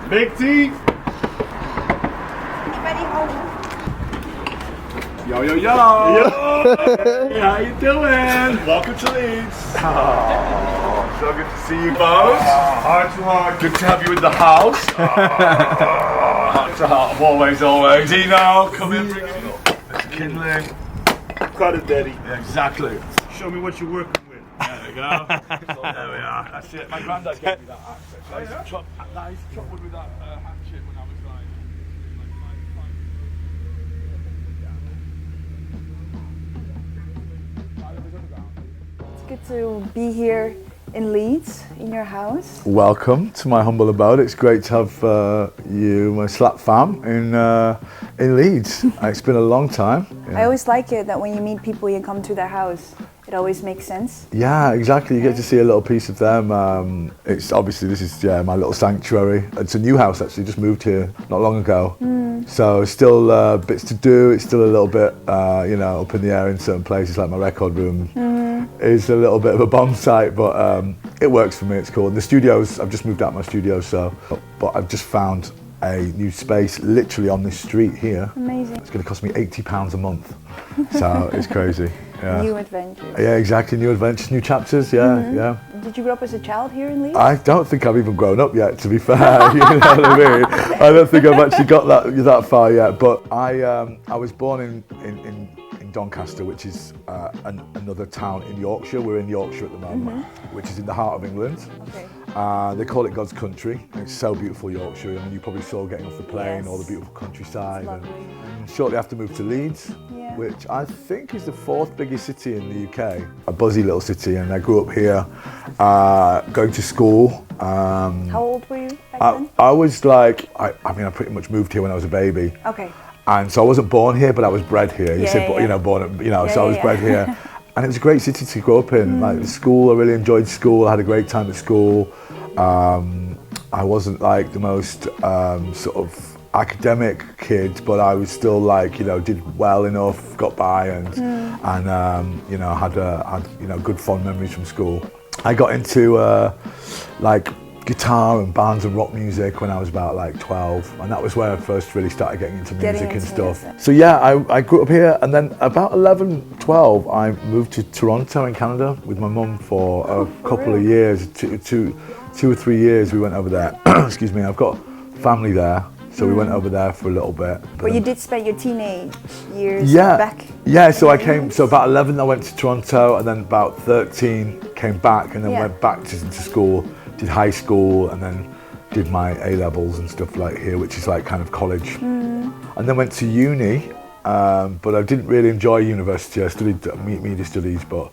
Big T. Anybody home? Yo, yo, yo. Hey, how you doing? Welcome to Leeds. Oh, so good to see you both. Heart to heart. Good to have you in the house. Heart to heart. Always. Dino, come in, bring it up. Mr. Kindling. Cut it, Daddy. Yeah, exactly. Show me what you're working with. There we go. There we are. That's it. My granddad gave me that axe. I used to chop wood with that hatchet when I was like 5. It's good to be here in Leeds, in your house. Welcome to my humble abode. It's great to have you, my SlapFam, in Leeds. It's been a long time. I always like it that when you meet people, you come to their house. It always makes sense. Yeah, exactly. You get to see a little piece of them. It's obviously this is my little sanctuary. It's a new house actually. Just moved here not long ago. So still bits to do. It's still a little bit up in the air in certain places. Like my record room is a little bit of a bomb site, but it works for me. It's cool. And the studios. I've just moved out my studio, but I've just found a new space literally on this street here. Amazing. It's going to cost me £80 a month. So it's crazy. Yeah. New adventures. Yeah, exactly. New adventures, new chapters. Yeah. Did you grow up as a child here in Leeds? I don't think I've even grown up yet, to be fair. You know what I mean? I don't think I've actually got that far yet. But I was born in Doncaster, which is another town in Yorkshire. We're in Yorkshire at the moment, which is in the heart of England. Okay. They call it God's country. It's so beautiful, Yorkshire. I mean, you probably saw getting off the plane, Yes. all the beautiful countryside. Lovely. And shortly after, moved to Leeds, Yeah. which I think is the 4th biggest city in the UK. A buzzy little city, and I grew up here, going to school. How old were you back then? I was like, I pretty much moved here when I was a baby. Okay. And so I wasn't born here, but I was bred here. You said, born, so I was bred here. And it was a great city to grow up in. Like the school, I really enjoyed school. I had a great time at school. I wasn't like the most sort of academic kid, but I was still like, did well enough, got by, and had good fond memories from school. I got into like guitar and bands and rock music when I was about like 12, and that was where I first really started getting into music and stuff. So yeah, I grew up here, and then about 11, 12, I moved to Toronto in Canada with my mum for a couple of years, two or 3 years we went over there. Excuse me, I've got family there, so we went over there for a little bit. But you did spend your teenage years back? Yeah, so I came, so about 11 I went to Toronto, and then about 13 came back, and then went back into school. Did high school, and then did my A-levels and stuff like here, which is like kind of college. And then went to uni, but I didn't really enjoy university. I studied media studies, but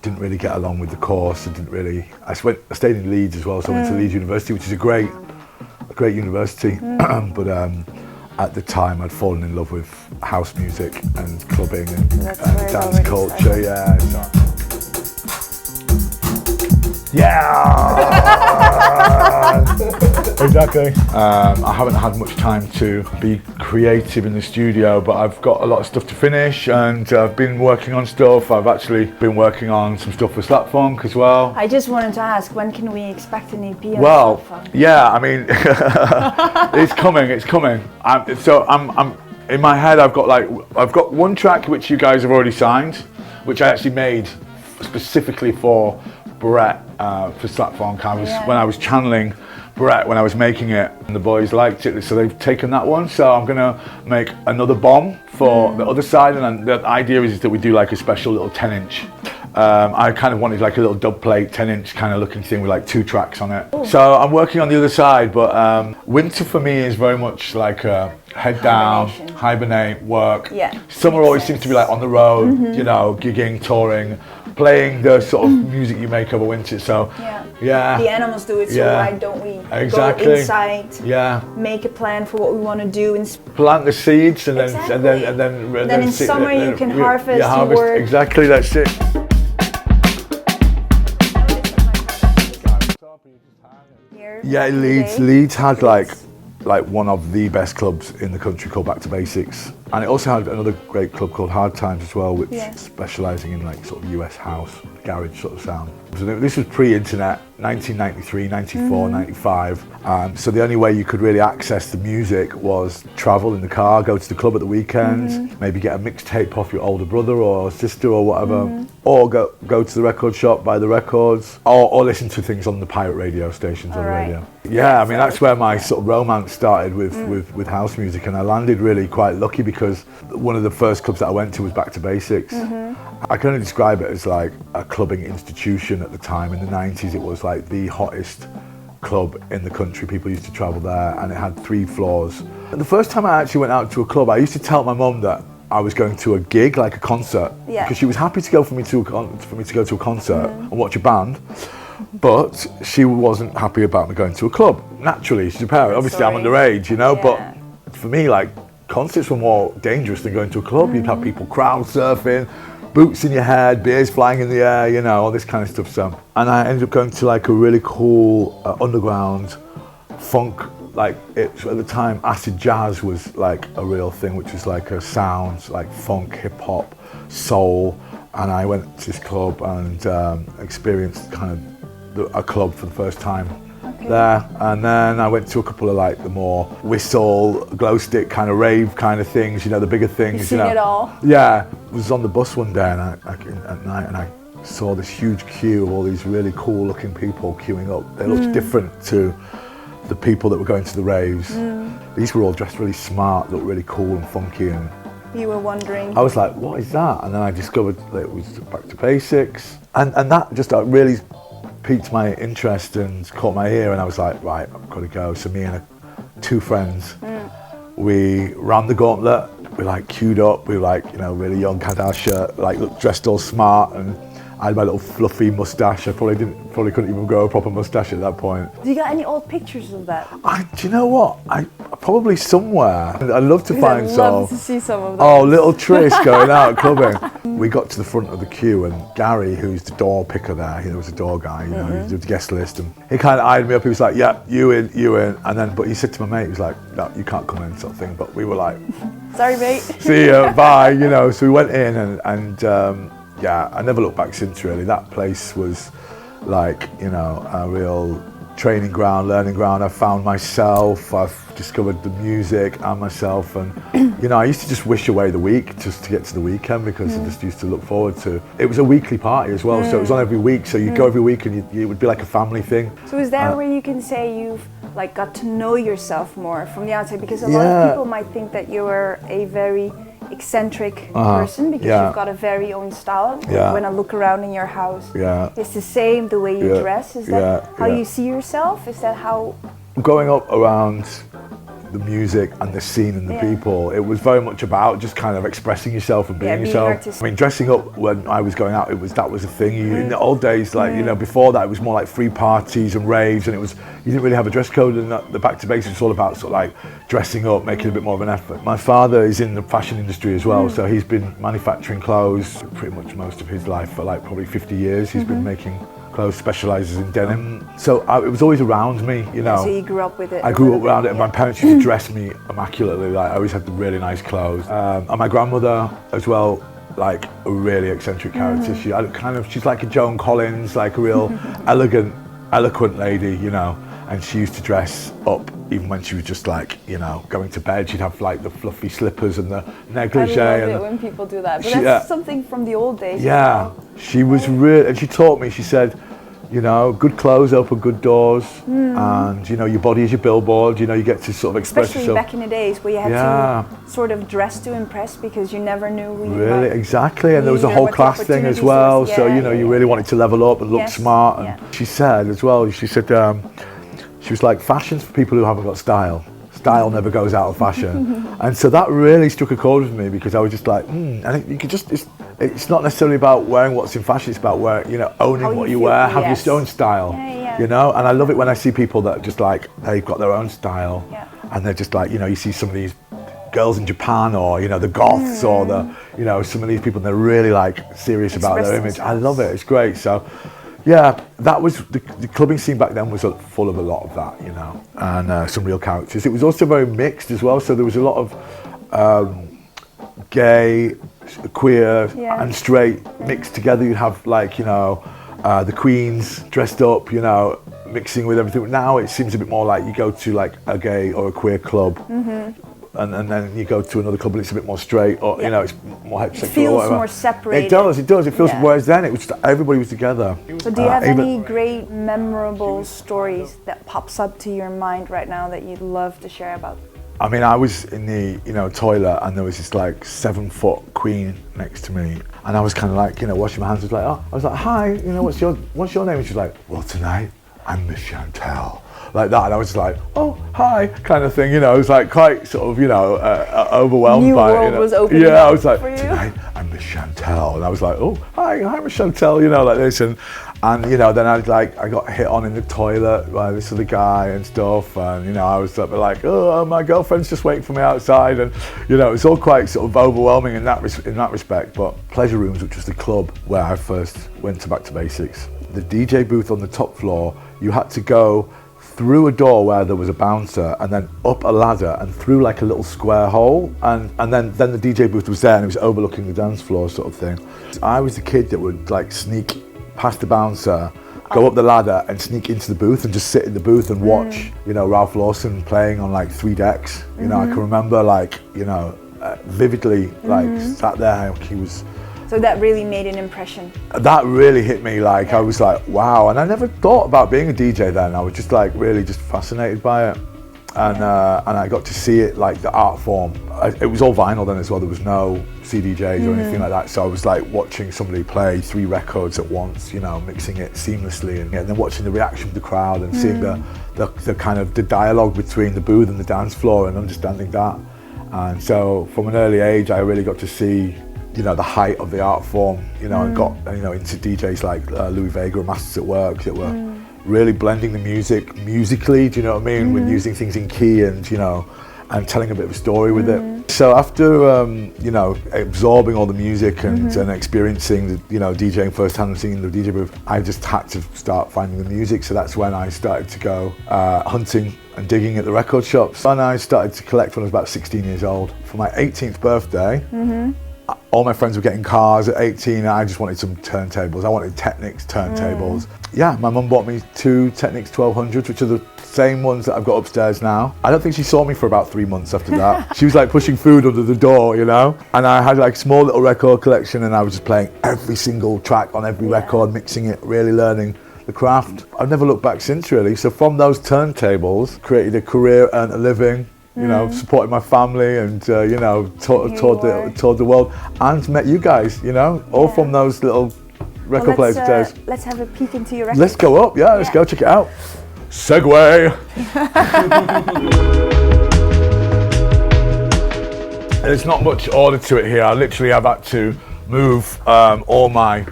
didn't really get along with the course. I stayed in Leeds as well, so I went to Leeds University, which is a great university. But at the time, I'd fallen in love with house music and clubbing and dance culture. Yeah. Exactly. I haven't had much time to be creative in the studio, but I've got a lot of stuff to finish, and I've been working on stuff. I've actually been working on some stuff for SlapFunk as well. I just wanted to ask, when can we expect an EP on SlapFam? Yeah, I mean, it's coming. I'm in my head. I've got one track which you guys have already signed, which I actually made specifically for Brett for SlapFunk. When I was channeling Brett when I was making it, and the boys liked it, so they've taken that one. So I'm gonna make another bomb for the other side, and then the idea is that we do like a special little 10-inch. I kind of wanted like a little dub plate, 10-inch kind of looking thing with like 2 tracks on it. Ooh. So I'm working on the other side, but winter for me is very much like head down, hibernate, work. Yeah. Summer always seems to be like on the road, gigging, touring, playing the sort of music you make over winter. So yeah. The animals do it, so why don't we exactly. go inside? Yeah. Make a plan for what we want to do and plant the seeds, and then in summer you can harvest and work. Exactly, that's it. Yeah, Leeds had like one of the best clubs in the country called Back to Basics. And it also had another great club called Hard Times as well, which Yeah. specialising in like sort of US house, garage sort of sound. So this was pre-internet, 1993, 94, 95. So the only way you could really access the music was travel in the car, go to the club at the weekends, maybe get a mixtape off your older brother or sister or whatever, or go to the record shop, buy the records, or listen to things on the pirate radio stations on the Alright. radio. Yeah, I mean that's where my sort of romance started with house music, and I landed really quite lucky because one of the first clubs that I went to was Back to Basics. I can only describe it as like a clubbing institution at the time. In the 90s, it was like the hottest club in the country. People used to travel there, and it had 3 floors. And the first time I actually went out to a club, I used to tell my mum that I was going to a gig, like a concert, because she was happy to go for me to go to a concert and watch a band. But she wasn't happy about me going to a club. Naturally, she's a parent. Obviously, I'm underage, you know. But for me, like, concerts were more dangerous than going to a club. You'd have people crowd surfing, boots in your head, beers flying in the air, you know, all this kind of stuff. So, and I ended up going to like a really cool underground funk. Like at the time, acid jazz was like a real thing, which was like a sound like funk, hip hop, soul. And I went to this club and experienced kind of a club for the first time there. And then I went to a couple of like the more whistle, glow stick kind of rave kind of things, you know, the bigger things. You've seen it all. Yeah, I was on the bus one day and at night, and I saw this huge queue of all these really cool looking people queuing up. They looked different to the people that were going to the raves. These were all dressed really smart, looked really cool and funky, and You were wondering. I was like, what is that? And then I discovered that it was Back to Basics. And that just really piqued my interest and caught my ear, and I was like, right, I've got to go. So me and 2 friends, we ran the gauntlet. We like queued up. We were like, you know, really young, had our shirt, like dressed all smart, and I had my little fluffy mustache. I probably couldn't even grow a proper mustache at that point. Do you got any old pictures of that? Do you know what? I probably somewhere. I'd love to find I'd some. love to see some of those. Oh, little Tris going out clubbing. We got to the front of the queue, and Gary, who's the door picker there, he was a door guy, you know, he did the guest list, and he kind of eyed me up. He was like, yeah, you in. And then, but he said to my mate, he was like, no, you can't come in, sort of thing. But we were like, Sorry, mate. see ya, bye, you know. So we went in, and yeah, I never looked back since, really. That place was like, you know, a real training ground, learning ground. I found myself, I've discovered the music and myself, and you know, I used to just wish away the week just to get to the weekend, because I just used to look forward to it. Was a weekly party as well, so it was on every week, so you'd go every week, and it would be like a family thing. So is that where you can say you've like got to know yourself more from the outside? Because a lot of people might think that you are a very eccentric person, because you've got a very own style. When I look around in your house, it's the same, the way you dress. Is that how you see yourself? Is that how? Growing up around the music and the scene and the people, it was very much about just kind of expressing yourself and being yourself. Artistic. I mean, dressing up when I was going out, that was a thing. In the old days, like you know, before that, it was more like free parties and raves, and you didn't really have a dress code. And the Back to Basics was all about sort of like dressing up, making a bit more of an effort. My father is in the fashion industry as well, so he's been manufacturing clothes pretty much most of his life for like probably 50 years. He's been making clothes, specialises in denim. So it was always around me, you know. So you grew up with it? I grew up around it, and my parents used to dress me immaculately. Like, I always had the really nice clothes. And my grandmother as well, like a really eccentric character. She's like a Joan Collins, like a real elegant, eloquent lady, you know. And she used to dress up even when she was just like, you know, going to bed. She'd have like the fluffy slippers and the negligee. I love it when people do that. But that's something from the old days. Yeah, she was real, and she taught me. She said, you know, good clothes open good doors, and you know, your body is your billboard. You know, you get to sort of express Especially yourself. back in the days where you had to sort of dress to impress, because you never knew who you Really, might exactly, and there was a meet or whole what the class thing as opportunities well. was. So you know, you really wanted to level up and look smart. And she said as well. She said she was like, fashion's for people who haven't got style. Style never goes out of fashion. And so that really struck a chord with me, because I was just like, and you could just, it's not necessarily about wearing what's in fashion, it's about owning what you wear, have your own style, you know? And I love it when I see people that just like, they've got their own style, and they're just like, you know, you see some of these girls in Japan, or, you know, the goths, or the, you know, some of these people, and they're really like serious about their image. I love it, it's great. So yeah, that was the clubbing scene back then was full of a lot of that, you know, and some real characters. It was also very mixed as well, so there was a lot of gay, queer, and straight mixed together. You'd have like, you know, the queens dressed up, you know, mixing with everything. Now it seems a bit more like you go to like a gay or a queer club, and then you go to another club and it's a bit more straight, or you know, it's more heterosexual. It feels more separated. It does. It feels. Whereas then it was just, everybody was together. So do you have any great memorable stories that pops up to your mind right now that you'd love to share about? I mean, I was in the, you know, toilet and there was this like 7-foot queen next to me, and I was kind of like, you know, washing my hands. I was like, oh, I was like, hi, you know, what's your name? And she was like, well, tonight I'm Miss Chantel, like that. And I was just like, oh, hi, kind of thing, you know. I was like quite sort of, you know, overwhelmed New by it. world You know? was opening I up was like, for you. tonight I'm Miss Chantel, and I was like, oh, hi, Miss Chantel, you know, like this, and you know, then I got hit on in the toilet by this other guy and stuff, and you know, I was like, oh, my girlfriend's just waiting for me outside, and you know, it's all quite sort of overwhelming in that respect. But Pleasure Rooms, which was the club where I first went to Back to Basics, the DJ booth on the top floor, you had to go through a door where there was a bouncer, and then up a ladder and through like a little square hole, and then the DJ booth was there and it was overlooking the dance floor sort of thing. I was the kid that would like sneak past the bouncer, go up the ladder and sneak into the booth and just sit in the booth and watch, you know, Ralph Lawson playing on like 3 decks. You know, I can remember like, you know, vividly like sat there, like he was. So that really made an impression. That really hit me, like I was like, wow. And I never thought about being a DJ then. I was just like really just fascinated by it. And I got to see it, like the art form. It was all vinyl then as well. There was no CDJs or anything like that. So I was like watching somebody play 3 records at once, you know, mixing it seamlessly, and then watching the reaction of the crowd and seeing the kind of the dialogue between the booth and the dance floor and understanding that. And so from an early age, I really got to see, you know, the height of the art form, you know, and got, you know, into DJs like Louis Vega and Masters at Work that were really blending the music musically, do you know what I mean, with using things in key and, you know, and telling a bit of a story with it. So after, you know, absorbing all the music and experiencing, the, you know, DJing firsthand and singing in the DJ booth, I just had to start finding the music. So that's when I started to go hunting and digging at the record shops. And I started to collect when I was about 16 years old. For my 18th birthday, all my friends were getting cars at 18, and I just wanted some turntables. I wanted Technics turntables. Yeah, my mum bought me 2 Technics 1200s, which are the same ones that I've got upstairs now. I don't think she saw me for about 3 months after that. She was like pushing food under the door, you know? And I had like a small little record collection, and I was just playing every single track on every record, mixing it, really learning the craft. I've never looked back since, really. So from those turntables, created a career, earned a living, you know, supported my family, and you know, toured the world, and met you guys, you know, all from those little record players upstairs. Let's have a peek into your record. Let's go up, let's go check it out. Segway. There's not much order to it here. I literally have had to move all my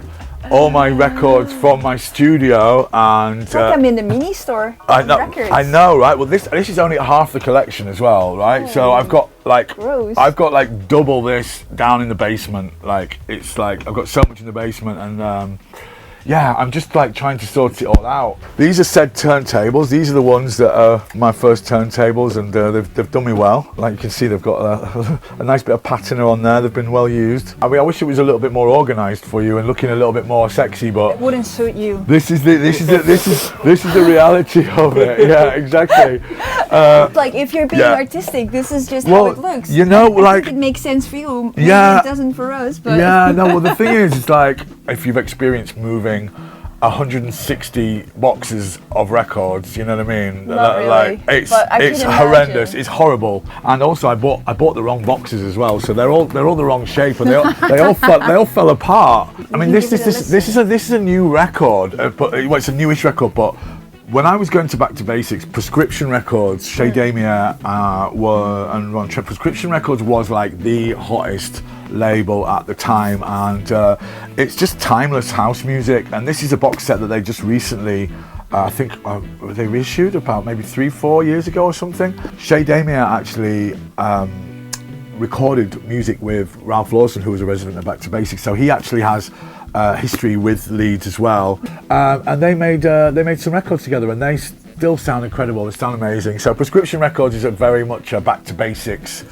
records from my studio, and it's like I'm in the mini store. I know, right? Well, this is only half the collection as well, right? So I've got like double this down in the basement. Like it's like I've got so much in the basement, and yeah, I'm just like trying to sort it all out. These are said turntables. These are the ones that are my first turntables, and they've done me well. Like you can see, they've got a nice bit of patina on there. They've been well used. I mean, I wish it was a little bit more organised for you and looking a little bit more sexy, but it wouldn't suit you. This is the reality of it. Yeah, exactly. Like if you're being artistic, this is just how it looks. You know, I like think it makes sense for you. Maybe it doesn't for us, but yeah, no. Well, the thing is, it's like if you've experienced moving 160 boxes of records, you know what I mean? Not really, like it's horrendous. It's horrible. And also, I bought the wrong boxes as well, so they're all the wrong shape, and they all fell apart. I mean, this is a new record, but it's a newish record, but. When I was going to Back to Basics, Prescription Records, Shay Damier and Ron Trent, Prescription Records was like the hottest label at the time, and it's just timeless house music. And this is a box set that they just recently, I think they reissued about maybe 3-4 years ago or something. Shay Damier actually recorded music with Ralph Lawson, who was a resident of Back to Basics, so he actually has history with Leeds as well, and they made some records together, and they still sound incredible. They sound amazing. So Prescription Records is very much a Back to Basics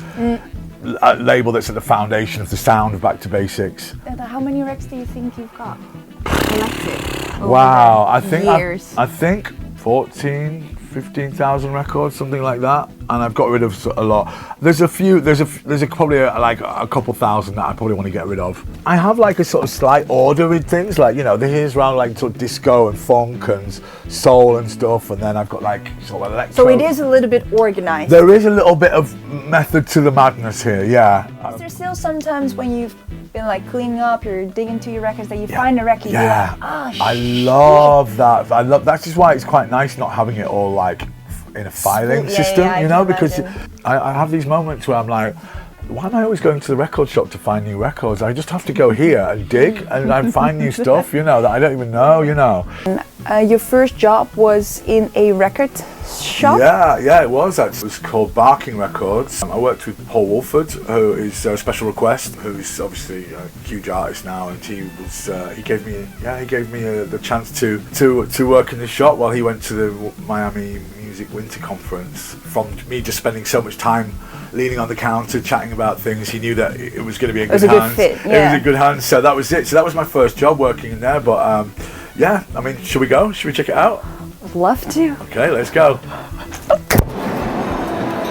label that's at the foundation of the sound of Back to Basics. And how many records do you think you've got collected? Wow, I think 14, 15,000 records, something like that, and I've got rid of a lot. There's probably like a couple thousand that I probably want to get rid of. I have like a sort of slight order with things, like, you know, here's around like sort of disco and funk and soul and stuff, and then I've got like sort of electro. So it is a little bit organized. There is a little bit of method to the madness here, yeah. Is there still sometimes when you've been like cleaning up, you're digging into your records, that you find a record, you're like, oh, I love that. That's just why it's quite nice not having it all like in a filing system, you know, because I have these moments where I'm like, why am I always going to the record shop to find new records? I just have to go here and dig and I find new stuff, you know, that I don't even know, you know. Your first job was in a record shop? Yeah, it was actually. It was called Barking Records. I worked with Paul Wolford, who is a Special Request, who's obviously a huge artist now, and he gave me the chance to work in the shop while he went to the Miami Music Winter Conference. From me just spending so much time leaning on the counter, chatting about things, he knew that it was going to be a good hand. It was a good hand, so that was it. So that was my first job working in there, but yeah, I mean, should we go? Should we check it out? I'd love to. Okay, let's go.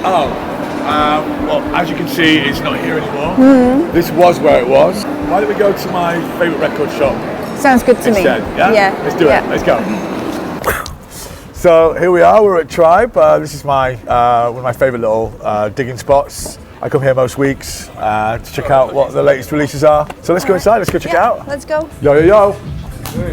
Well, as you can see, it's not here anymore. This was where it was. Why don't we go to my favourite record shop? Sounds good to instead, me. Yeah? Let's do it. Let's go. So here we are, we're at Tribe. This is my one of my favourite little digging spots. I come here most weeks to check out what the latest releases are. So let's go inside, let's go check it out. Let's go. Yo.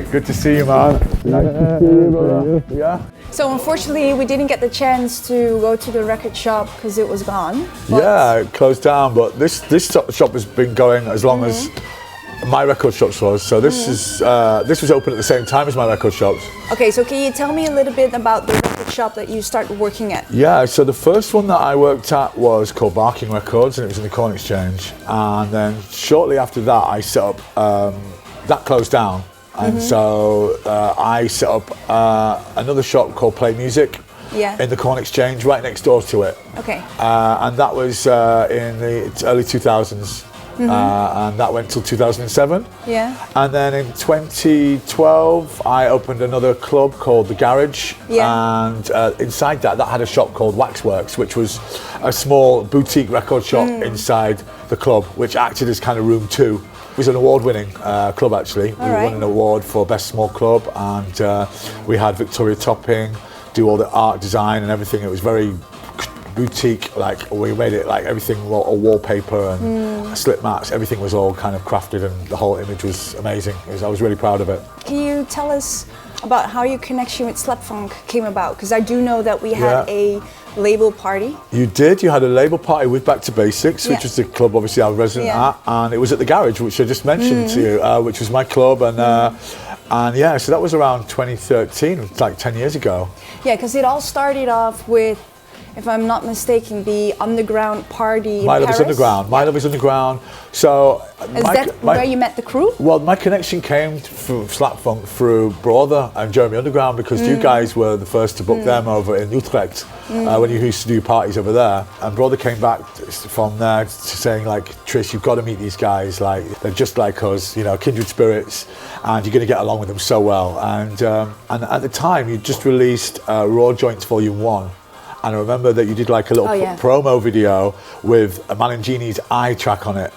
Good to see you, man. Nice to see you, brother. Yeah. So unfortunately, we didn't get the chance to go to the record shop because it was gone. Yeah, it closed down, but this shop has been going as long as my record shops was. So this was open at the same time as my record shops. Okay, so can you tell me a little bit about the record shop that you started working at? Yeah, so the first one that I worked at was called Barking Records, and it was in the Corn Exchange. And then shortly after that, I set up, that closed down. And so I set up another shop called Play Music in the Corn Exchange, right next door to it. Okay. And that was in the early 2000s. And that went till 2007. Yeah. And then in 2012, I opened another club called The Garage. Yeah. And inside that had a shop called Waxworks, which was a small boutique record shop inside the club, which acted as kind of room 2. It was an award-winning club, actually. We won an award for Best Small Club, and we had Victoria Topping do all the art design and everything. It was very boutique, like we made it like everything, a wallpaper and slip mats, everything was all kind of crafted, and the whole image was amazing. I was really proud of it. Can you tell us about how your connection with Slapfunk came about? Because I do know that we had a label party. You did. You had a label party with Back to Basics, which was the club obviously I was resident at, and it was at the Garage, which I just mentioned to you, which was my club, and yeah, so that was around 2013, it's like 10 years ago. Yeah, because it all started off with, if I'm not mistaken, the underground party in My Love Paris. is Underground. My Love is Underground. So is that where you met the crew? Well, my connection came from SlapFunk through Brother and Jeremy Underground, because you guys were the first to book them over in Utrecht when you used to do parties over there. And Brother came back from there to saying, like, Trish, you've got to meet these guys. Like, they're just like us, you know, kindred spirits, and you're going to get along with them so well. And at the time, you just released Raw Joints Volume 1. And I remember that you did like a little promo video with a Malingini's Eye track on it,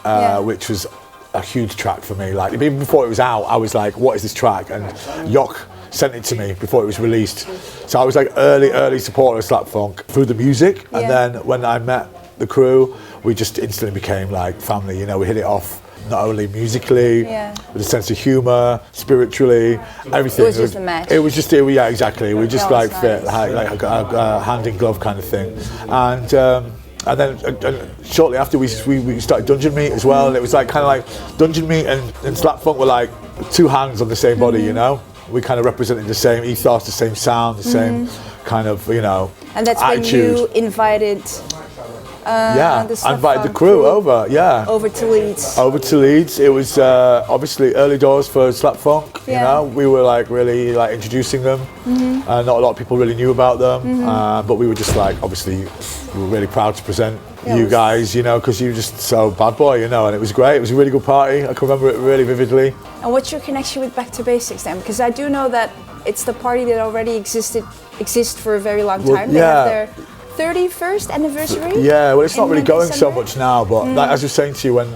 which was a huge track for me. Like, even before it was out, I was like, what is this track? And Yok sent it to me before it was released. So I was like early supporter of Slapfunk through the music. And then when I met the crew, we just instantly became like family. You know, we hit it off. Not only musically, with a sense of humour, spiritually, everything. It was just a match. It was just, yeah, exactly. We just like fit, like a hand in glove kind of thing. And then shortly after we started Dungeon Meat as well, and it was like kind of like Dungeon Meat and Slapfunk were like two hands on the same body, you know. We kind of represented the same ethos, the same sound, the same kind of, you know, and that's attitude. when you invited I the invited the SlapFam crew over. Yeah. Over to Leeds. Over to Leeds. It was obviously early doors for Slap Funk. You know, we were like really like introducing them. Not a lot of people really knew about them, but we were just like, obviously, we were really proud to present you guys, you know, because you were just so bad boy, you know, and it was great. It was a really good party. I can remember it really vividly. And what's your connection with Back to Basics then? Because I do know that it's the party that already exists for a very long time. They have their 31st anniversary. Yeah, well, it's not really going so much now, but like, as I was saying to you, when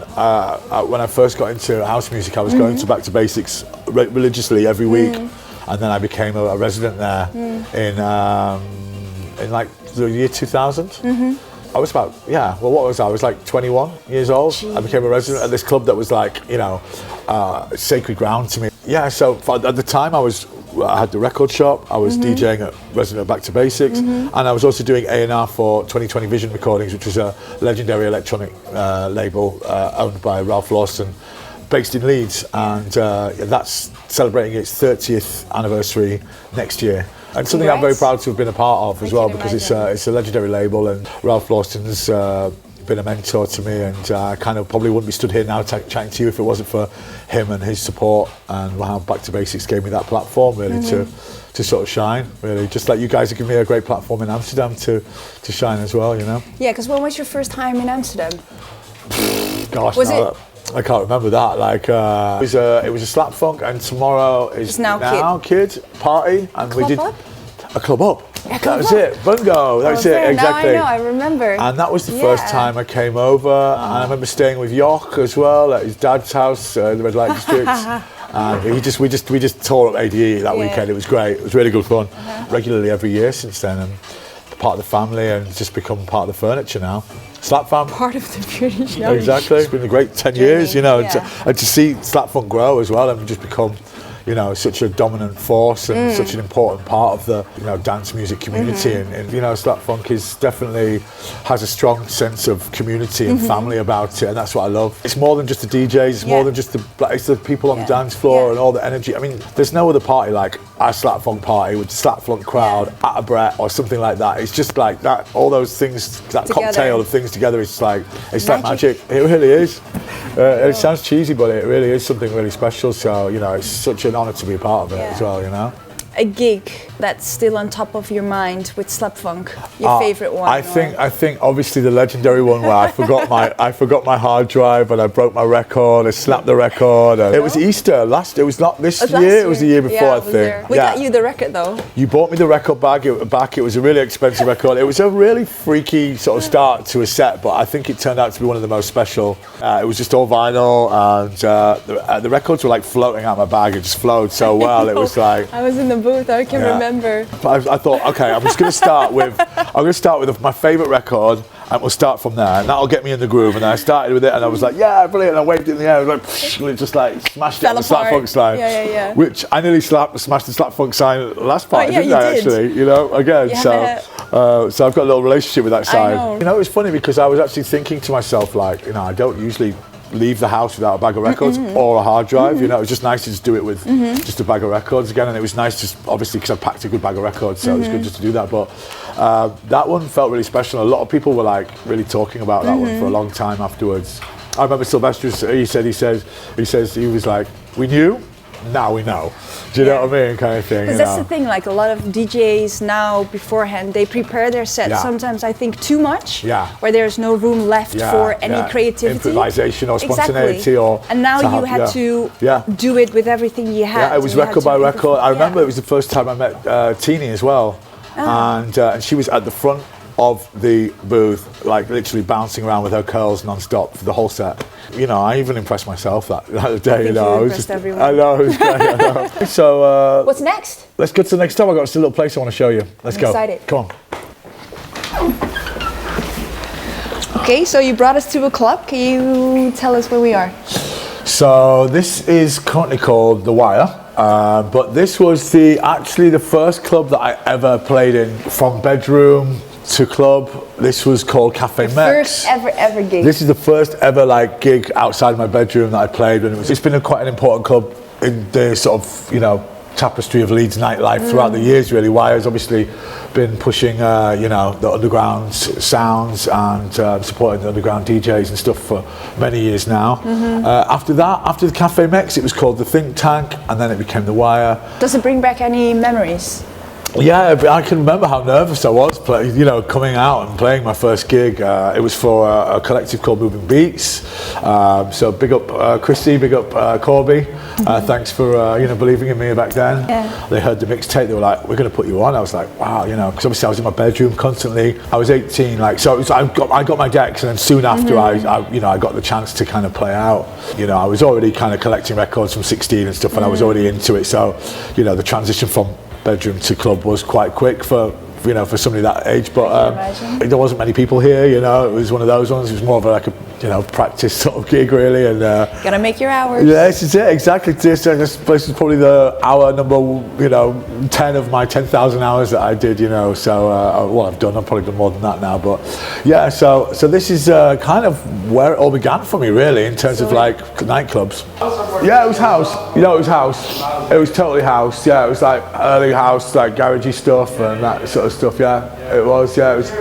I first got into house music, I was going to Back to Basics religiously every week, and then I became a resident there in like the year 2000. I was about, what was I? I was like 21 years old. Jeez. I became a resident at this club that was like, you know, sacred ground to me. Yeah, so at the time I had the record shop, I was DJing at Resident Back to Basics, and I was also doing A&R for 2020 Vision Recordings, which was a legendary electronic label owned by Ralph Lawson, based in Leeds, and that's celebrating its 30th anniversary next year. And something I'm very proud to have been a part of as well, because it's a legendary label, and Ralph Lawson's been a mentor to me, and I kind of probably wouldn't be stood here now chatting to you if it wasn't for him and his support, and how Back to Basics gave me that platform really to sort of shine, really, just like you guys have given me a great platform in Amsterdam to shine as well, you know. Yeah, because when was your first time in Amsterdam? Gosh, I can't remember that. Like it was a Slap Funk, and tomorrow is now Kid party, and we did a club up. That was it, Bungo. That was it, exactly. Now I know, I remember. And that was the first time I came over, and I remember staying with Yoch as well at his dad's house, the Red Light District. And we just tore up ADE that weekend. It was great. It was really good fun. Regularly every year since then, and part of the family, and just become part of the furniture now. SlapFam. Part of the furniture. Exactly. It's been a great 10 years, you know, and to see SlapFunk grow as well, and just become, you know, such a dominant force and such an important part of the, you know, dance music community. And you know, SlapFunk is definitely has a strong sense of community and family about it, and that's what I love. It's more than just the DJs, it's more than just it's the people on the dance floor and all the energy. I mean, there's no other party like our SlapFunk party with the SlapFunk crowd at a Brett or something like that. It's just like that, all those things, that cocktail of things together, it's like magic. It really is. It sounds cheesy, but it really is something really special. So, you know, it's such an honour to be a part of it as well, you know. A gig that's still on top of your mind with SlapFunk, your favourite one? I think obviously the legendary one where I forgot my hard drive and I broke my record. I slapped the record. And it was Easter it was not this year. It was the year before, I think. We got you the record though. You bought me the record back. It was a really expensive record. It was a really freaky sort of start to a set, but I think it turned out to be one of the most special. It was just all vinyl, and the records were like floating out my bag. It just flowed so well. It was like I was in the booth. I can remember. I thought, okay, I'm just going to start with my favourite record, and we'll start from there, and that'll get me in the groove. And I started with it, and I was like, yeah, brilliant. And I waved it in the air, I was like, psh, and it just like smashed it on the SlapFunk sign. Which I nearly smashed the SlapFunk sign last party, didn't I? Actually, you know, again. So I've got a little relationship with that sign. You know, it was funny because I was actually thinking to myself, like, you know, I don't usually leave the house without a bag of records or a hard drive. You know, it was just nice to just do it with just a bag of records again, and it was nice just obviously because I packed a good bag of records, so it was good just to do that. But that one felt really special. A lot of people were like really talking about that one for a long time afterwards. I remember Sylvester, he says he was like, we knew, now we know. Do you know what I mean, kind of thing? Because that's the thing, like a lot of DJs now beforehand, they prepare their set sometimes, I think, too much, where there's no room left for any creativity. Improvisation or spontaneity. And now you had to do it with everything you had. Yeah, it was record by record. I remember it was the first time I met Teenie as well. And she was at the front of the booth, like literally bouncing around with her curls non-stop for the whole set. You know, I even impressed myself that day. You know, I was just everyone. I know, it was great. I know. So, what's next? Let's go to the next stop. I've got a little place I want to show you. Let's go. Excited. Come on. Okay, so you brought us to a club. Can you tell us where we are? So this is currently called The Wire. But this was actually the first club that I ever played in, from bedroom to club. This was called Cafe Mex. First ever gig. This is the first ever like gig outside my bedroom that I played, and it's been quite an important club in the sort of, you know, tapestry of Leeds nightlife throughout the years, really. Wire's obviously been pushing, you know, the underground sounds and supporting the underground DJs and stuff for many years now. After that, after the Cafe Mex, it was called the Think Tank, and then it became the Wire. Does it bring back any memories? Yeah, I can remember how nervous I was, you know, coming out and playing my first gig. It was for a collective called Moving Beats. So big up Christy, big up Corby. Thanks for you know, believing in me back then. Yeah. They heard the mixtape. They were like, "We're going to put you on." I was like, "Wow," you know, because obviously I was in my bedroom constantly. I was 18, like, so it was, I got my decks, and then soon after you know, I got the chance to kind of play out. You know, I was already kind of collecting records from 16 and stuff, and I was already into it. So, you know, the transition from bedroom to club was quite quick for, you know, for somebody that age, but there wasn't many people here, you know. It was one of those ones. It was more of like a, you know, practice sort of gig, really. And gotta make your hours. yeah, this is it, exactly. This place is probably the hour number, you know, 10 of my 10,000 hours that I did, you know. So well, I've probably done more than that now, but yeah. So this is kind of where it all began for me, really, in terms of like nightclubs. Yeah, it was house. You know, it was house. It was totally house. Yeah, it was like early house, like garagey stuff and that sort of stuff. Yeah, it was. Yeah, it was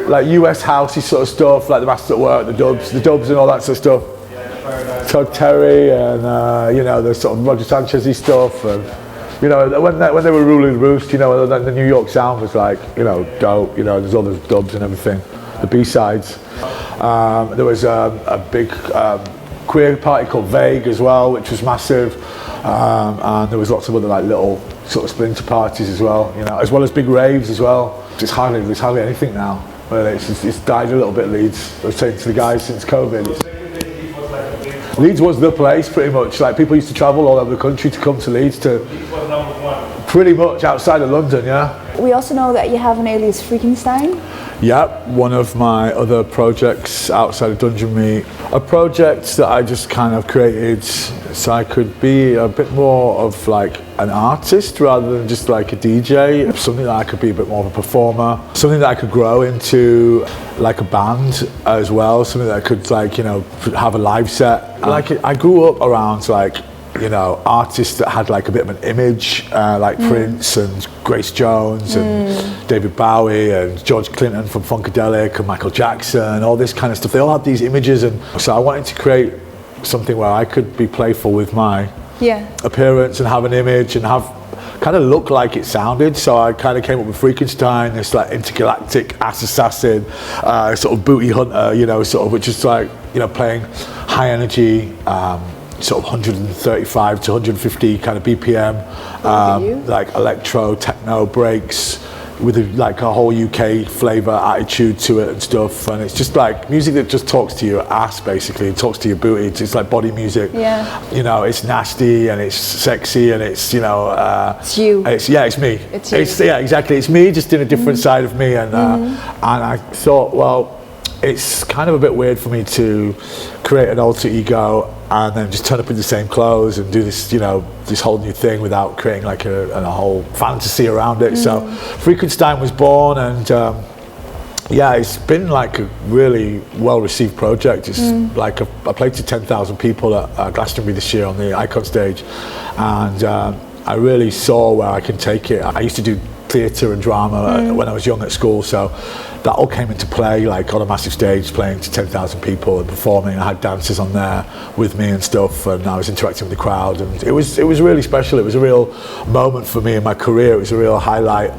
like US housey sort of stuff, like the Masters at Work, the dubs and all that sort of stuff. Todd Terry and you know, the sort of Roger Sanchezy stuff, and you know, when they were ruling the roost, you know, the New York sound was like, you know, dope. You know, there's all the dubs and everything, the B-sides. There was a big queer party called Vague as well, which was massive, and there was lots of other like little sort of splinter parties as well, you know, as well as big raves as well. There's hardly anything now. Well, it's died a little bit, Leeds. I was saying to the guys since COVID. Leeds was the place, pretty much. Like, people used to travel all over the country to come to Leeds, to pretty much outside of London, yeah. We also know that you have an alias Freakenstein. Yeah, one of my other projects outside of Dungeon Meat, a project that I just kind of created so I could be a bit more of like an artist rather than just like a DJ, something that I could be a bit more of a performer, something that I could grow into like a band as well, something that I could, like, you know, have a live set. Like, I grew up around like, you know, artists that had like a bit of an image, like Prince and Grace Jones and David Bowie and George Clinton from Funkadelic and Michael Jackson, all this kind of stuff. They all had these images, and so I wanted to create something where I could be playful with my appearance and have an image and have kind of look like it sounded. So I kind of came up with Freakenstein, this like intergalactic ass assassin, sort of booty hunter, you know, sort of, which is like, you know, playing high energy, sort of 135 to 150 kind of BPM, like electro, techno breaks with like a whole UK flavour attitude to it and stuff. And it's just like music that just talks to your ass, basically. It talks to your booty. It's like body music. Yeah. You know, it's nasty and it's sexy and it's, you know, it's you. It's me. It's you. Yeah, exactly. It's me, just in a different side of me. And I thought, well, it's kind of a bit weird for me to create an alter ego and then just turn up in the same clothes and do this, you know, this whole new thing without creating like a whole fantasy around it. So Freakenstein was born, and yeah, it's been like a really well-received project. It's like I played to 10,000 people at Glastonbury this year on the Icon stage, and I really saw where I can take it. I used to do theatre and drama when I was young at school, so that all came into play, like on a massive stage playing to 10,000 people and performing. I had dancers on there with me and stuff, and I was interacting with the crowd, and it was really special. It was a real moment for me in my career. It was a real highlight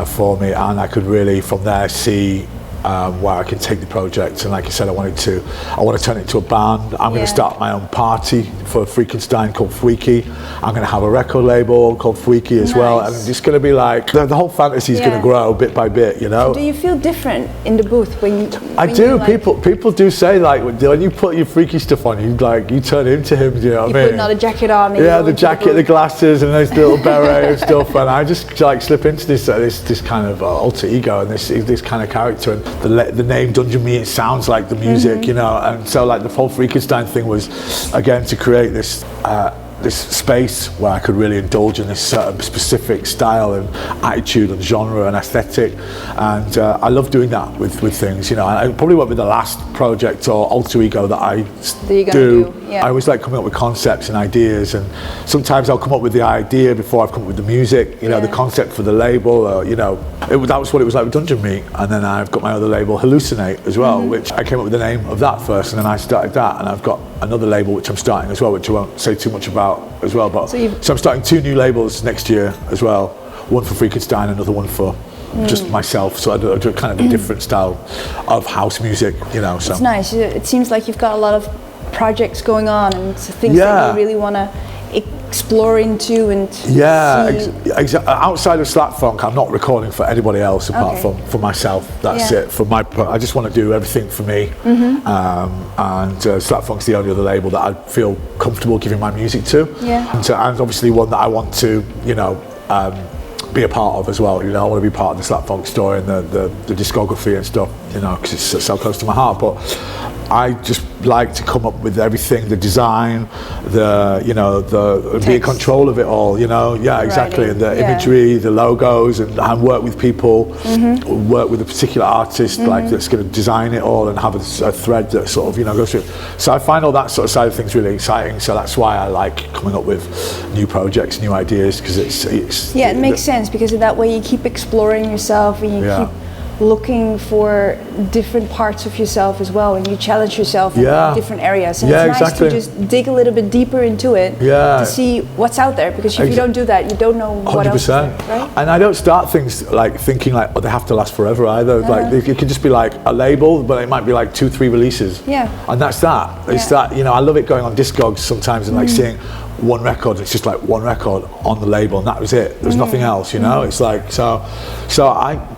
for me, and I could really from there see where I can take the project. And like I said, I want to turn it into a band. I'm going to start my own party for Freakenstein called Freaky. I'm going to have a record label called Freaky as well, and it's going to be like the whole fantasy is going to grow bit by bit, you know. Do you feel different in the booth when you? I do. Like, people do say, like, when you put your freaky stuff on, you turn into him. Do you know what I mean? You put another jacket on. Yeah, the jacket, the glasses, and this little beret and stuff, and I just like slip into this kind of alter ego and this kind of character. And the name Dungeon Meat, it sounds like the music, you know, and so like the whole Freakenstein thing was again to create this this space where I could really indulge in this specific style and attitude and genre and aesthetic, and I love doing that with things, you know. I probably won't be the last project or alter ego that I do. Yeah. I always like coming up with concepts and ideas, and sometimes I'll come up with the idea before I've come up with the music, you know, the concept for the label, or, you know, that was what it was like with Dungeon Meat. And then I've got my other label, Hallucinate, as well, which I came up with the name of that first, and then I started that, and I've got another label which I'm starting as well, which I won't say too much about as well, but so I'm starting 2 new labels next year as well, one for Freakenstein, another one for just myself, so I do kind of a different style of house music, you know. So it's nice. It seems like you've got a lot of projects going on and things that you really want to explore into and see. Outside of SlapFunk, I'm not recording for anybody else apart from for myself. That's it. For my, I just want to do everything for me. And SlapFunk's the only other label that I feel comfortable giving my music to. And obviously one that I want to, you know, be a part of as well. You know, I want to be part of the SlapFunk story and the discography and stuff, you know, because it's so close to my heart. But I just like to come up with everything, the design, you know, be in control of it all, you know. Exactly. And the imagery, the logos, and work with people, work with a particular artist, like that's going to design it all and have a thread that sort of, you know, goes through. So I find all that sort of side of things really exciting. So that's why I like coming up with new projects, new ideas, because it makes sense, because that way you keep exploring yourself and you keep looking for different parts of yourself as well, and you challenge yourself in different areas, and it's nice to just dig a little bit deeper into it to see what's out there, because if you don't do that, you don't know what 100%. Else is there, right? And I don't start things like thinking like, oh, they have to last forever either. Like it can just be like a label, but it might be like 2-3 releases, and that's that. It's that, you know, I love it going on Discogs sometimes and like seeing one record, it's just like one record on the label and that was it. There's nothing else, you know. It's like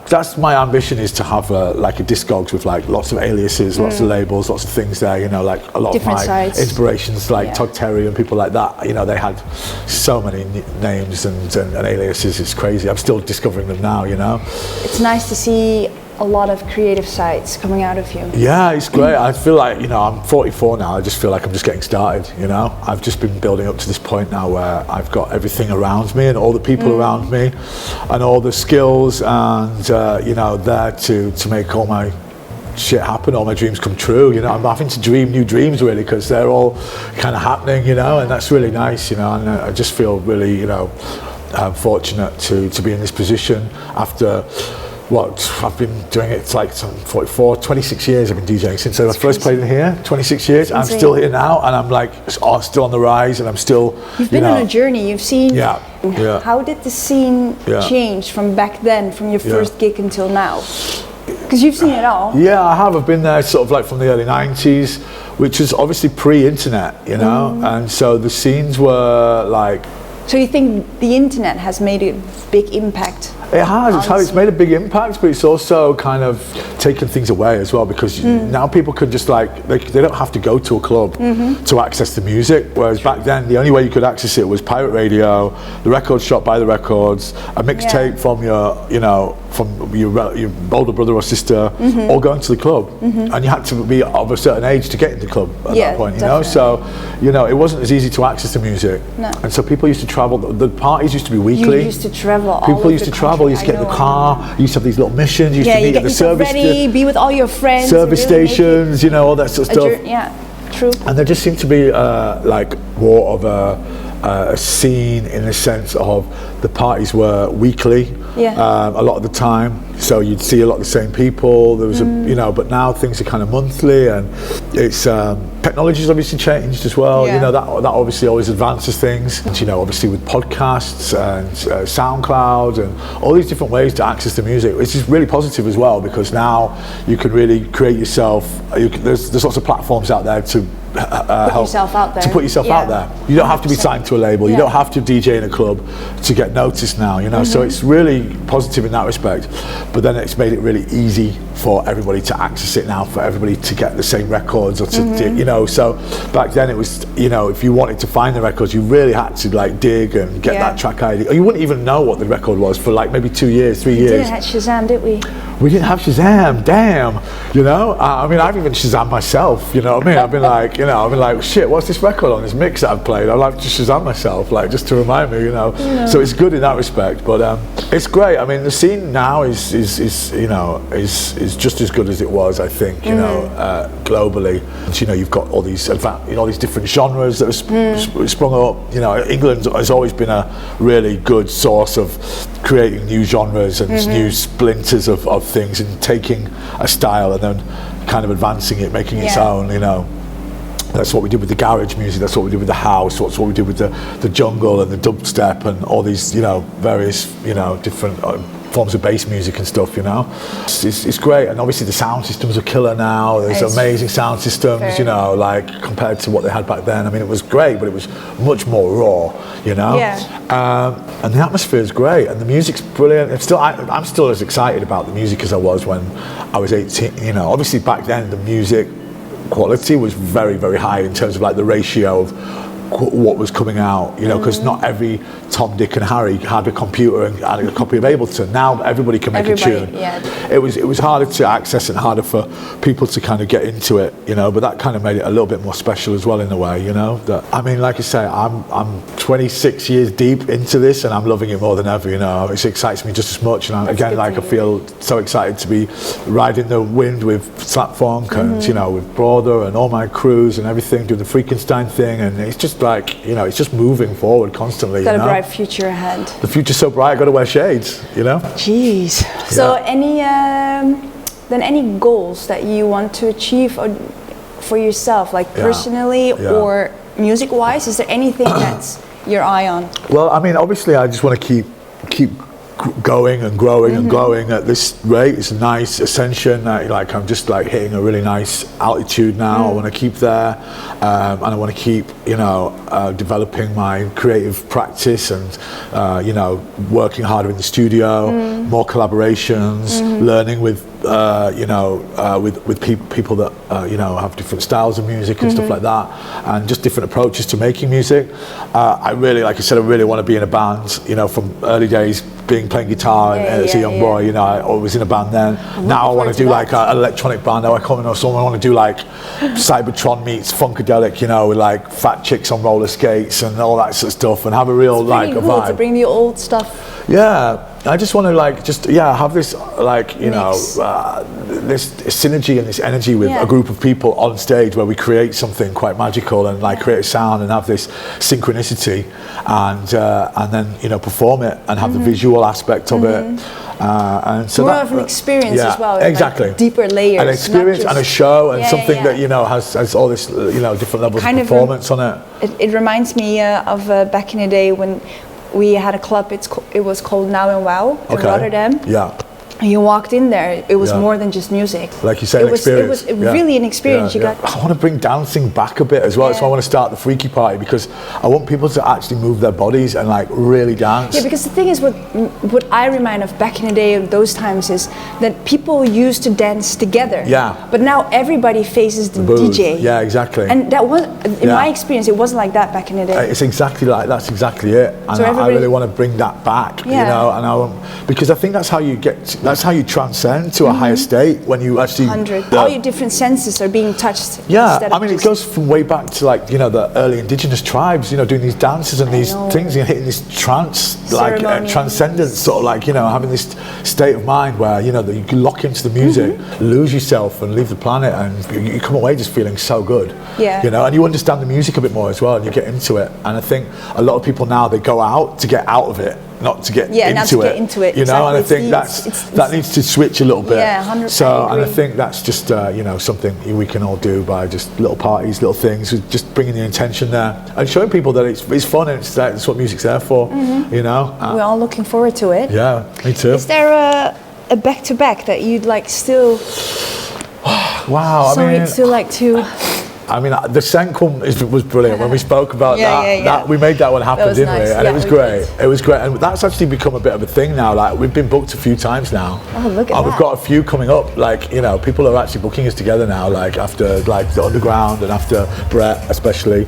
that's my ambition, is to have like a Discogs with like lots of aliases, lots of labels, lots of things there, you know, like a lot different of my sides. Inspirations, like Todd Terry and people like that, you know, they had so many names and aliases. It's crazy. I'm still discovering them now, you know. It's nice to see a lot of creative sides coming out of you. Yeah, it's great. I feel like, you know, I'm 44 now. I just feel like I'm just getting started, you know. I've just been building up to this point now where I've got everything around me and all the people around me and all the skills and, you know, there to make all my shit happen, all my dreams come true, you know. I'm having to dream new dreams really, because they're all kind of happening, you know, and that's really nice, you know. And I just feel really, you know, fortunate to be in this position after I've been doing it like 26 years I've been DJing since I first played in here, 26 years. I'm still here now, and I'm like still on the rise, and I'm still, you've been on a journey, you've seen how did the scene change from back then, from your first gig until now? Because you've seen it all. Yeah, I have. I've been there sort of like from the early 90s, which is obviously pre-internet, you know, and so the scenes were like... So you think the internet has made a big impact? It has. It's made a big impact, but it's also kind of taken things away as well, because now people can just like, they don't have to go to a club to access the music, whereas back then the only way you could access it was pirate radio, the record shop buy the records, a mixtape from your, you know, from your older brother or sister, or going to the club, and you had to be of a certain age to get into the club at that point, you know. So, you know, it wasn't as easy to access the music, and so people used to travel. The parties used to be weekly. You used to travel. People used to travel. You used to get in the car. You used to have these little missions. You used to meet at the service. Be with all your friends. Service stations, you know, all that sort of stuff. True. And there just seemed to be like more of a scene in the sense of the parties were weekly, a lot of the time. So you'd see a lot of the same people. There was you know, but now things are kind of monthly, and it's technology's obviously changed as well. You know, that obviously always advances things. And, you know, obviously with podcasts and SoundCloud and all these different ways to access the music, which is really positive as well, because now you can really create yourself. There's lots of platforms out there to put yourself out there. To put yourself out there. You don't have to be signed to a label. You don't have to DJ in a club to get noticed now, you know. So it's really positive in that respect. But then it's made it really easy for everybody to access it now, for everybody to get the same records, or to, you know, so back then it was, you know, if you wanted to find the records, you really had to like dig and get that track ID. Or you wouldn't even know what the record was for like maybe 2 years, 3 years. We didn't have Shazam, did we? We didn't have Shazam, damn, you know? I mean, I've even Shazam myself, you know what I mean? I've been like, you know, I've been like, shit, what's this record on this mix that I've played? I like to Shazam myself, like, just to remind me, you know? So it's good in that respect, but it's great. I mean, the scene now is you know, is just as good as it was, I think, you know, globally. And, you know, you've got all these, all these different genres that have sprung up. You know, England has always been a really good source of creating new genres and new splinters of things, and taking a style and then kind of advancing it, making its own, you know. That's what we did with the garage music, that's what we did with the house, that's what we did with the jungle and the dubstep and all these, you know, various, you know, different forms of bass music and stuff, you know. It's great, and obviously the sound systems are killer now. There's amazing sound systems, you know, like compared to what they had back then. I mean, it was great, but it was much more raw, you know. And the atmosphere is great, and the music's brilliant. I'm still as excited about the music as I was when I was 18. You know, obviously back then the music quality was very, very high in terms of like the ratio of what was coming out, you know, because not every Tom, Dick and Harry had a computer and had a copy of Ableton. Now everybody can make a tune. It was harder to access and harder for people to kind of get into it, you know, but that kind of made it a little bit more special as well in a way, you know. That, I mean, like I say, I'm 26 years deep into this and I'm loving it more than ever, you know. It excites me just as much, and again, like I feel so excited to be riding the wind with SlapFam and, you know, with Brother and all my crews and everything, doing the Freakenstein thing, and it's just like, you know, it's just moving forward constantly. Got a bright future ahead. The future's so bright, I got to wear shades, you know. Jeez. So any goals that you want to achieve or for yourself, like personally or music-wise? Is there anything that's your eye on? Well, I mean, obviously, I just want to keep going and growing and growing at this rate. It's a nice ascension. Like I'm just like hitting a really nice altitude now. I want to keep there, and I want to keep, you know, developing my creative practice and you know, working harder in the studio, more collaborations, learning with you know, with people that you know, have different styles of music and stuff like that, and just different approaches to making music. I really, like I said, I really want to be in a band, you know, from early days playing guitar as a young boy, you know. I was in a band then. Now I want to do like an electronic band. Now I can't know someone. I want to do like Cybertron meets Funkadelic, you know, with like fat chicks on roller skates and all that sort of stuff, and have a real like a vibe. To bring the old stuff. Yeah, I just want to like have this like, you know, this synergy and this energy with a group of people on stage where we create something quite magical and like create a sound and have this synchronicity, and then, you know, perform it and have the visual aspect of it. And so more of an experience as well. Exactly. Like deeper layers. An experience and a show and something that, you know, has all this, you know, different levels of performance on it. It reminds me of back in the day when we had a club. It was called Now and Wow in Rotterdam. Yeah. You walked in there, it was more than just music. Like you said, it was really an experience. I want to bring dancing back a bit as well. So I want to start the freaky party, because I want people to actually move their bodies and like really dance. Yeah, because the thing is, what I remind of back in the day of those times is that people used to dance together. Yeah. But now everybody faces the DJ. Yeah, exactly. And that was, in my experience, it wasn't like that back in the day. It's exactly like, that's exactly it. And so I really want to bring that back, you know, and because I think that's how you that's how you transcend to a higher state, when you actually... All your different senses are being touched. Yeah, I mean, it goes from way back to like, you know, the early indigenous tribes, you know, doing these dances and these things, and hitting this trance, like transcendence, sort of like, you know, having this state of mind where, you know, that you can lock into the music, lose yourself and leave the planet, and you come away just feeling so good. Yeah. You know, and you understand the music a bit more as well, and you get into it. And I think a lot of people now, they go out to get out of it, not to get into it. You know, and I think that needs to switch a little bit. Yeah, 100%. So, and I think that's just you know, something we can all do by just little parties, little things, just bringing the intention there and showing people that it's fun and it's what music's there for. You know, we're all looking forward to it. Yeah, me too. Is there a back-to-back that you'd like still? Wow, still like to I mean, the Senkum was brilliant when we spoke about that. Yeah. We made that one happen, was didn't nice. we? And Yeah, it was we great. did. It was great, and that's actually become a bit of a thing now. Like we've been booked a few times now. Oh, look at that. We've got a few coming up. Like people are actually booking us together now. Like after the Underground and after Brett especially.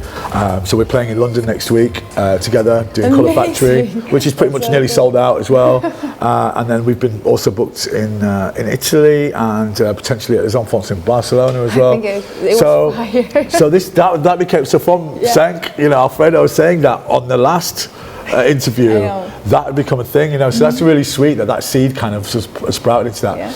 So we're playing in London next week together, doing Colour Factory, which is pretty much nearly sold out as well. And then we've been also booked in Italy and potentially at Zonfons in Barcelona as well. I think it was fire. So that became from Senk. Alfredo was saying that on the last interview, that had become a thing. So that's really sweet that seed kind of sprouted into that. Yeah.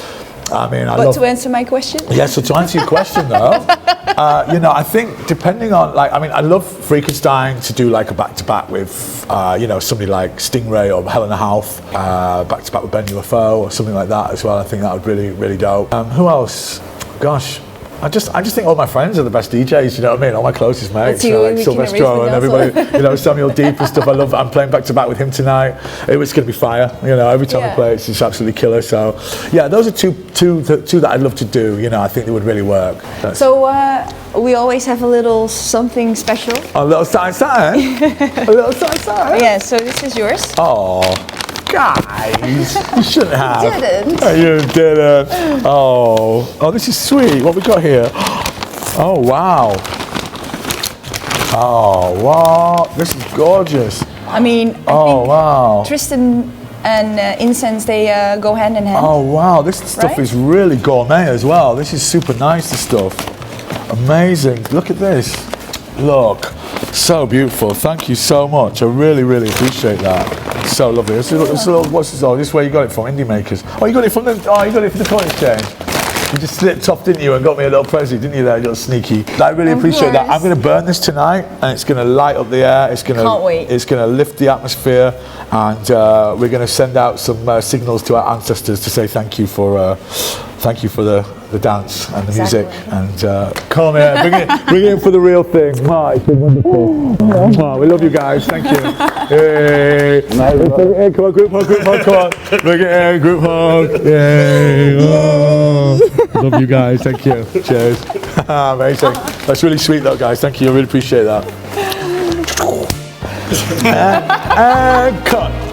I mean, But to answer my question? Yeah, so to answer your question though, I think depending on I love Freakenstein to do like a back-to-back with, somebody like Stingray or Helena Houth, back-to-back with Ben UFO or something like that as well. I think that would really, really dope. Who else? Gosh. I just think all my friends are the best DJs, you know what I mean? All my closest mates, like Silvestro and everybody, Samuel Deep and stuff. I'm playing back to back with him tonight. It's going to be fire, every time we play it's just absolutely killer. So yeah, those are two that I'd love to do, I think they would really work. So we always have a little something special. A little something? A little something? Yeah, so this is yours. Oh. Guys, you shouldn't have. You didn't. You didn't. Oh, this is sweet. What we got here? Oh, wow. Oh, wow. This is gorgeous. I mean, wow. Tristan and incense, they go hand in hand. Oh, wow. This stuff is really gourmet as well. This is super nice, this stuff. Amazing. Look at this. Look. So beautiful. Thank you so much. I really, really appreciate that. So lovely. What's this? Oh, this is where you got it from, Indie Makers. Oh, you got it from the Coin Exchange. You just slipped off, didn't you, and got me a little present, didn't you? There, you little sneaky. I really appreciate that. I'm going to burn this tonight, and it's going to light up the air. Can't wait. It's going to lift the atmosphere, and we're going to send out some signals to our ancestors to say thank you for the dance and the music. And come here, bring it in for the real thing. It's been wonderful. We love you guys. Thank you. Hey. Come on, group hug, come on. Bring it in, group hug. Yay. Oh. Love you guys. Thank you. Cheers. Amazing. That's really sweet though, guys. Thank you. I really appreciate that. And cut.